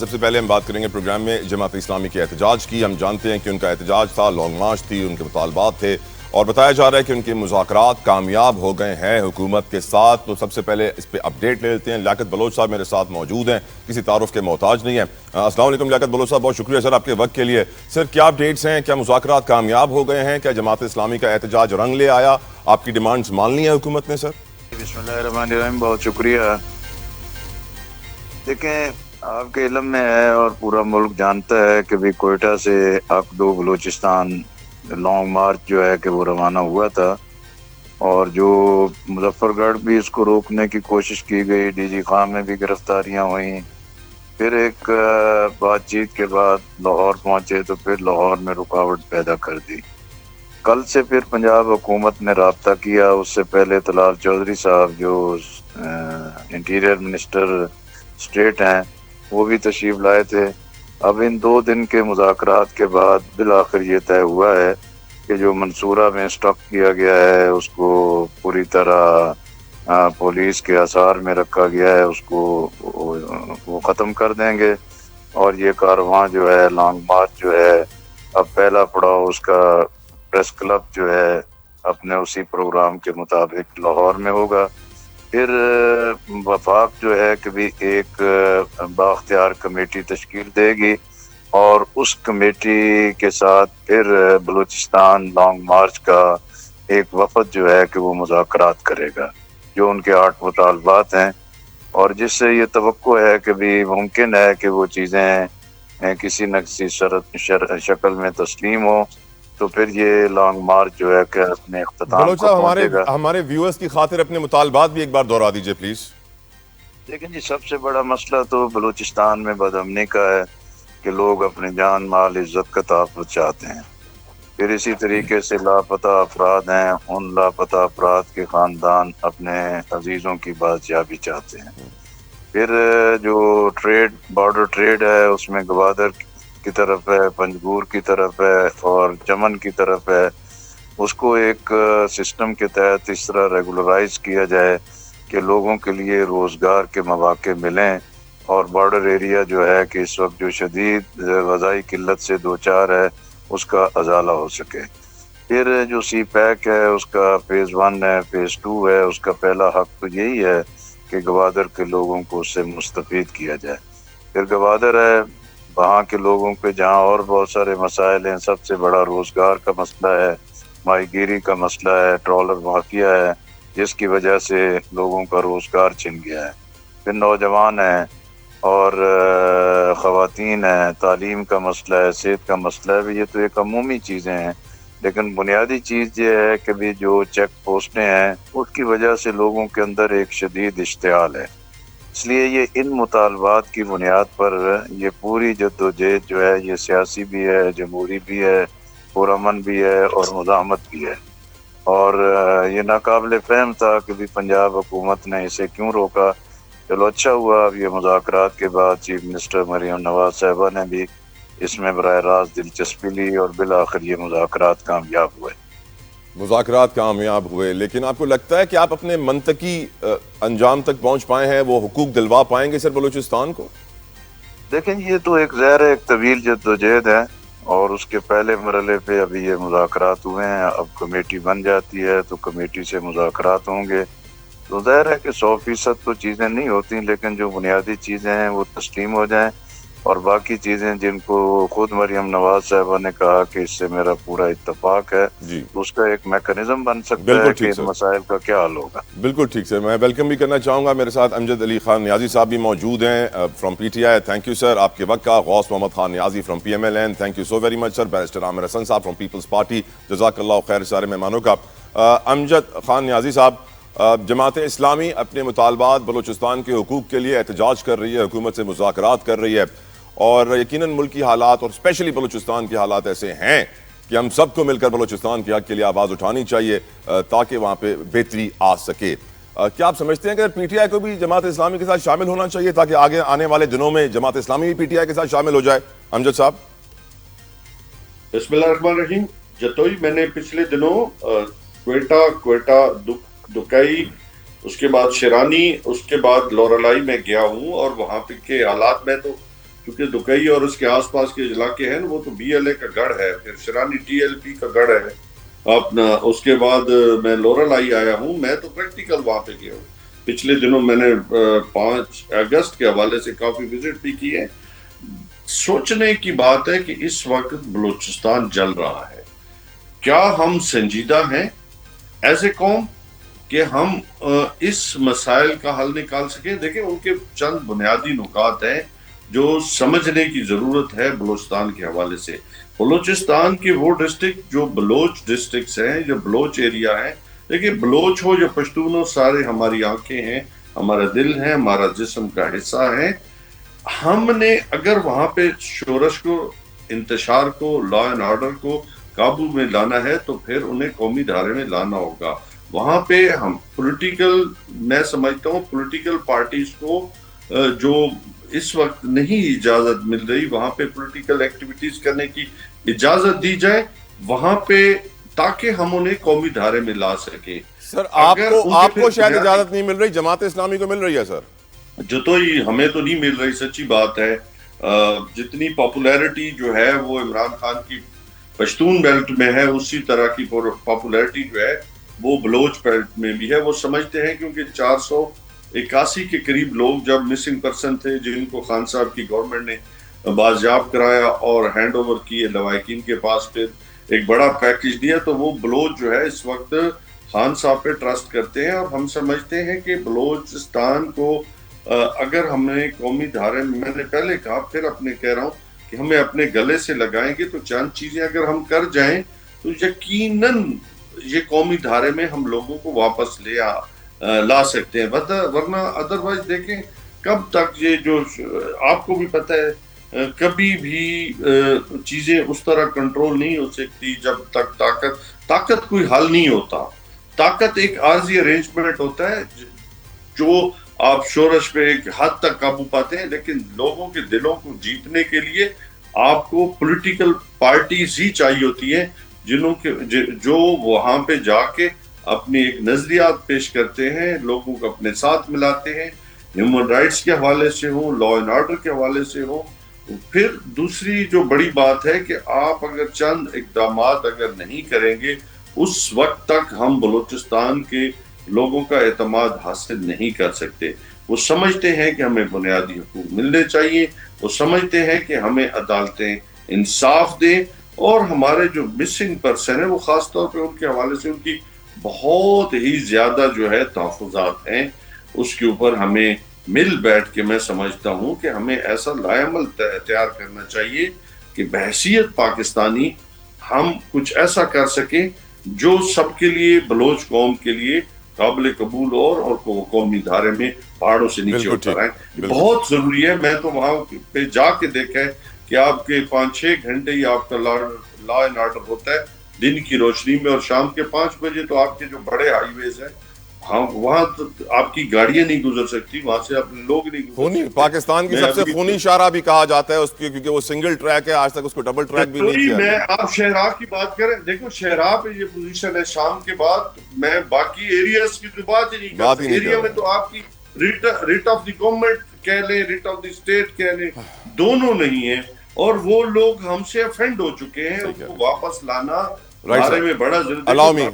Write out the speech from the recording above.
سب سے پہلے ہم بات کریں گے پروگرام میں جماعت اسلامی کے احتجاج کی. ہم جانتے ہیں کہ ان کا احتجاج تھا، لانگ مارچ تھی، ان کے مطالبات تھے اور بتایا جا رہا ہے کہ ان کے مذاکرات کامیاب ہو گئے ہیں حکومت کے ساتھ. تو سب سے پہلے اس پہ اپڈیٹ لے لیتے ہیں. لیاقت بلوچ صاحب میرے ساتھ موجود ہیں، کسی تعارف کے محتاج نہیں ہیں. السلام علیکم لیاقت بلوچ صاحب، بہت شکریہ سر آپ کے وقت کے لیے. سر کیا اپڈیٹس ہیں؟ کیا مذاکرات کامیاب ہو گئے ہیں؟ کیا جماعت اسلامی کا احتجاج رنگ لے آیا؟ آپ کی ڈیمانڈز مان لی ہیں حکومت نے سر؟ بسم اللہ الرحمن الرحیم، بہت شکریہ. دیکھیں، آپ کے علم میں ہے اور پورا ملک جانتا ہے کہ بھی کوئٹہ سے اکدو بلوچستان لانگ مارچ جو ہے کہ وہ روانہ ہوا تھا، اور جو مظفر گڑھ بھی اس کو روکنے کی کوشش کی گئی، ڈی جی خان میں بھی گرفتاریاں ہوئیں. پھر ایک بات چیت کے بعد لاہور پہنچے تو پھر لاہور میں رکاوٹ پیدا کر دی. کل سے پھر پنجاب حکومت نے رابطہ کیا. اس سے پہلے طلال چودھری صاحب جو انٹیریئر منسٹر اسٹیٹ ہیں وہ بھی تشریف لائے تھے. اب ان 2 دن کے مذاکرات کے بعد بالآخر یہ طے ہوا ہے کہ جو منصورہ میں اسٹاک کیا گیا ہے اس کو پوری طرح پولیس کے اثار میں رکھا گیا ہے، اس کو وہ ختم کر دیں گے. اور یہ کارواں جو ہے لانگ مارچ جو ہے اب پہلا پڑاؤ اس کا پریس کلب جو ہے اپنے اسی پروگرام کے مطابق لاہور میں ہوگا. پھر وفاق جو ہے کہ بھی ایک بااختیار کمیٹی تشکیل دے گی اور اس کمیٹی کے ساتھ پھر بلوچستان لانگ مارچ کا ایک وفد جو ہے کہ وہ مذاکرات کرے گا جو ان کے 8 مطالبات ہیں، اور جس سے یہ توقع ہے کہ بھی ممکن ہے کہ وہ چیزیں کسی نہ کسی شکل میں تسلیم ہوں. تو پھر یہ لانگ مارچ جو ہے کہ اپنے اختتام بلوچ کو صاحب پہنچے گا. ہمارے ویورز کی خاطر اپنے مطالبات بھی ایک بار دہرا دیجئے پلیز. لیکن جی سب سے بڑا مسئلہ تو بلوچستان میں بدامنی کا ہے کہ لوگ اپنے جان مال عزت کا تحفظ چاہتے ہیں. پھر اسی طریقے سے لاپتہ افراد ہیں، ان لاپتہ افراد کے خاندان اپنے عزیزوں کی بازیابی چاہتے ہیں. پھر جو بارڈر ٹریڈ ہے اس میں گوادر کی طرف ہے، پنجگور کی طرف ہے اور چمن کی طرف ہے، اس کو ایک سسٹم کے تحت اس طرح ریگولرائز کیا جائے کہ لوگوں کے لیے روزگار کے مواقع ملیں اور بارڈر ایریا جو ہے کہ اس وقت جو شدید غذائی قلت سے دوچار ہے اس کا ازالہ ہو سکے. پھر جو سی پیک ہے اس کا فیز 1 ہے، فیز 2 ہے. اس کا پہلا حق تو یہی ہے کہ گوادر کے لوگوں کو اس سے مستفید کیا جائے. پھر گوادر ہے، وہاں کے لوگوں پہ جہاں اور بہت سارے مسائل ہیں، سب سے بڑا روزگار کا مسئلہ ہے، ماہی گیری کا مسئلہ ہے، ٹرالر مافیا ہے جس کی وجہ سے لوگوں کا روزگار چھن گیا ہے. پھر نوجوان ہیں اور خواتین ہیں، تعلیم کا مسئلہ ہے، صحت کا مسئلہ ہے. یہ تو ایک عمومی چیزیں ہیں، لیکن بنیادی چیز یہ ہے کہ بھی جو چیک پوسٹیں ہیں اس کی وجہ سے لوگوں کے اندر ایک شدید اشتعال ہے. اس لیے یہ ان مطالبات کی بنیاد پر یہ پوری جدوجہد جو ہے یہ سیاسی بھی ہے، جمہوری بھی ہے، پرامن بھی ہے اور مزاحمت بھی ہے. اور یہ ناقابل فہم تھا کہ بھی پنجاب حکومت نے اسے کیوں روکا. چلو اچھا ہوا، اب یہ مذاکرات کے بعد چیف منسٹر مریم نواز صاحبہ نے بھی اس میں براہ راست دلچسپی لی اور بالآخر یہ مذاکرات کامیاب ہوئے. مذاکرات کامیاب ہوئے، لیکن آپ کو لگتا ہے کہ آپ اپنے منطقی انجام تک پہنچ پائے ہیں؟ وہ حقوق دلوا پائیں گے سر بلوچستان کو؟ دیکھیں یہ تو ایک ایک طویل جدوجہد ہے اور اس کے پہلے مرحلے پہ ابھی یہ مذاکرات ہوئے ہیں. اب کمیٹی بن جاتی ہے تو کمیٹی سے مذاکرات ہوں گے. تو ظاہر ہے کہ 100% تو چیزیں نہیں ہوتی، لیکن جو بنیادی چیزیں ہیں وہ تسلیم ہو جائیں اور باقی چیزیں جن کو خود مریم نواز صاحبہ نے کہا کہ اس سے میرا پورا اتفاق ہے، جی اس کا ایک میکانزم بن سکتا بالکل ہے کہ ٹھیک ان سر، مسائل کا کیا حل ہوگا. بالکل ٹھیک سر. میں ویلکم بھی کرنا چاہوں گا، میرے ساتھ امجد علی خان نیازی صاحب بھی موجود ہیں from P T I. Thank you sir آپ کے وقت کا. Ghaus Muhammad Khan Niazi from P M L N, thank you so very much sir. Barrister Amir Hassan صاحب فرام پیپلز پارٹی، جزاک اللہ خیر سارے مہمانوں کا. امجد خان نیازی صاحب، جماعت اسلامی اپنے مطالبات بلوچستان کے حقوق کے لیے احتجاج کر رہی ہے، حکومت سے مذاکرات کر رہی ہے، اور یقیناً ملک کی حالات اور اسپیشلی بلوچستان کے حالات ایسے ہیں کہ ہم سب کو مل کر بلوچستان کے حق کے لیے آواز اٹھانی چاہیے تاکہ وہاں پہ بہتری آ سکے. کیا آپ سمجھتے ہیں کہ پی ٹی آئی کو بھی جماعت اسلامی کے ساتھ شامل ہونا چاہیے تاکہ آگے آنے والے دنوں میں جماعت اسلامی بھی پی ٹی آئی کے ساتھ شامل ہو جائے؟ امجد صاحب. بسم اللہ الرحمن الرحیم. جتوئی میں نے پچھلے دنوں کوئٹہ دکئی، اس کے بعد شیرانی، اس کے بعد لورلائی میں گیا ہوں اور وہاں پہ کے حالات میں تو کیونکہ دکئی اور اس کے آس پاس کے علاقے ہیں وہ تو بی ایل اے کا گڑھ ہے، پھر شرانی ٹی ایل پی کا گڑھ ہے اپنا، اس کے بعد میں لورل آئی آیا ہوں، میں تو پریکٹیکل وہاں پہ گیا ہوں، پچھلے دنوں میں نے 5 اگست کے حوالے سے کافی وزٹ بھی کی ہے۔ سوچنے کی بات ہے کہ اس وقت بلوچستان جل رہا ہے، کیا ہم سنجیدہ ہیں ایز اے قوم کہ ہم اس مسائل کا حل نکال سکیں؟ دیکھیں ان کے چند بنیادی نکات ہیں جو سمجھنے کی ضرورت ہے بلوچستان کے حوالے سے۔ بلوچستان کے وہ ڈسٹرکٹ جو بلوچ ڈسٹرکٹس ہیں، جو بلوچ ایریا ہیں، دیکھیں بلوچ ہو یا پشتون ہو، سارے ہماری آنکھیں ہیں، ہمارا دل ہے، ہمارا جسم کا حصہ ہے۔ ہم نے اگر وہاں پہ شورش کو، انتشار کو، لا اینڈ آرڈر کو قابو میں لانا ہے تو پھر انہیں قومی دھارے میں لانا ہوگا۔ وہاں پہ ہم پولیٹیکل، میں سمجھتا ہوں پولیٹیکل پارٹیز کو جو اس وقت نہیں اجازت مل رہی، وہاں پہ پولیٹیکل ایکٹیویٹیز کرنے کی اجازت دی جائے وہاں پہ، تاکہ ہم انہیں قومی دھارے میں لا سکیں۔ سر آپ کو شاید اجازت نہیں مل رہی، جماعت اسلامی کو مل رہی ہے سر؟ جو تو ہمیں تو نہیں مل رہی، سچی بات ہے۔ جتنی پاپولیرٹی جو ہے وہ عمران خان کی پشتون بیلٹ میں ہے، اسی طرح کی پاپولیرٹی جو ہے وہ بلوچ بیلٹ میں بھی ہے۔ وہ سمجھتے ہیں کیونکہ 481 کے قریب لوگ جب مسنگ پرسن تھے جن کو خان صاحب کی گورنمنٹ نے بازیاب کرایا اور ہینڈ اوور کیے لوائقین کے پاس، پھر ایک بڑا پیکج دیا، تو وہ بلوچ جو ہے اس وقت خان صاحب پہ ٹرسٹ کرتے ہیں، اور ہم سمجھتے ہیں کہ بلوچستان کو اگر ہم نے قومی دھارے میں نے پہلے کہا، پھر اپنے کہہ رہا ہوں کہ ہمیں اپنے گلے سے لگائیں گے تو چند چیزیں اگر ہم کر جائیں تو یقیناً یہ قومی دھارے میں ہم لوگوں کو واپس لا سکتے ہیں، ورنہ ادروائز دیکھیں کب تک یہ جو آپ کو بھی پتہ ہے کبھی بھی چیزیں اس طرح کنٹرول نہیں ہو سکتی جب تک طاقت کوئی حل نہیں ہوتا۔ طاقت ایک عارضی ارینجمنٹ ہوتا ہے جو آپ شورش پہ ایک حد تک قابو پاتے ہیں، لیکن لوگوں کے دلوں کو جیتنے کے لیے آپ کو پولیٹیکل پارٹیز ہی چاہیے ہوتی ہیں جو وہاں پہ جا کے اپنی ایک نظریات پیش کرتے ہیں، لوگوں کو اپنے ساتھ ملاتے ہیں، ہیومن رائٹس کے حوالے سے ہوں، لا اینڈ آرڈر کے حوالے سے ہوں۔ پھر دوسری جو بڑی بات ہے کہ آپ اگر چند اقدامات اگر نہیں کریں گے، اس وقت تک ہم بلوچستان کے لوگوں کا اعتماد حاصل نہیں کر سکتے۔ وہ سمجھتے ہیں کہ ہمیں بنیادی حقوق ملنے چاہیے، وہ سمجھتے ہیں کہ ہمیں عدالتیں انصاف دیں، اور ہمارے جو مسنگ پرسن ہیں وہ خاص طور پہ ان کے حوالے سے ان کی بہت ہی زیادہ جو ہے تحفظات ہیں، اس کے اوپر ہمیں مل بیٹھ کے میں سمجھتا ہوں کہ ہمیں ایسا لائعمل تیار کرنا چاہیے کہ بحیثیت پاکستانی ہم کچھ ایسا کر سکیں جو سب کے لیے، بلوچ قوم کے لیے قابل قبول اور قومی دھارے میں پہاڑوں سے نیچے اتر آئیں۔ بہت ضروری ہے۔ میں تو وہاں پہ جا کے دیکھا ہے کہ آپ کے 5-6 گھنٹے ہی آپ کا لا اینڈ آرڈر ہوتا ہے دن کی روشنی میں، اور شام کے 5 بجے تو آپ کے جو بڑے ہائی ویز ہیں وہاں تو آپ کی گاڑیاں نہیں گزر سکتی، وہاں سے اپنے لوگ نہیں گزر سکتے۔ پاکستان کی سب سے خونی شاہراہ بھی کہا جاتا ہے اس کی، کیونکہ وہ سنگل ٹریک ہے، آج تک اس کو ڈبل ٹریک بھی نہیں کیا۔ میں آپ شہراہ کی بات کریں، دیکھو شہراہ پہ یہ پوزیشن ہے شام کے بعد، میں باقی ایریاز کی تو بات ہی نہیں کرتا۔ ایریا میں تو آپ کی ریٹ آف دی گورنمنٹ کہہ لیں، ریٹ آف دی اسٹیٹ کہہ لیں، دونوں نہیں ہیں، اور وہ لوگ ہم سے افینڈ ہو چکے ہیں، ان کو واپس لانا ہمارے میں بڑا ضروری ہے۔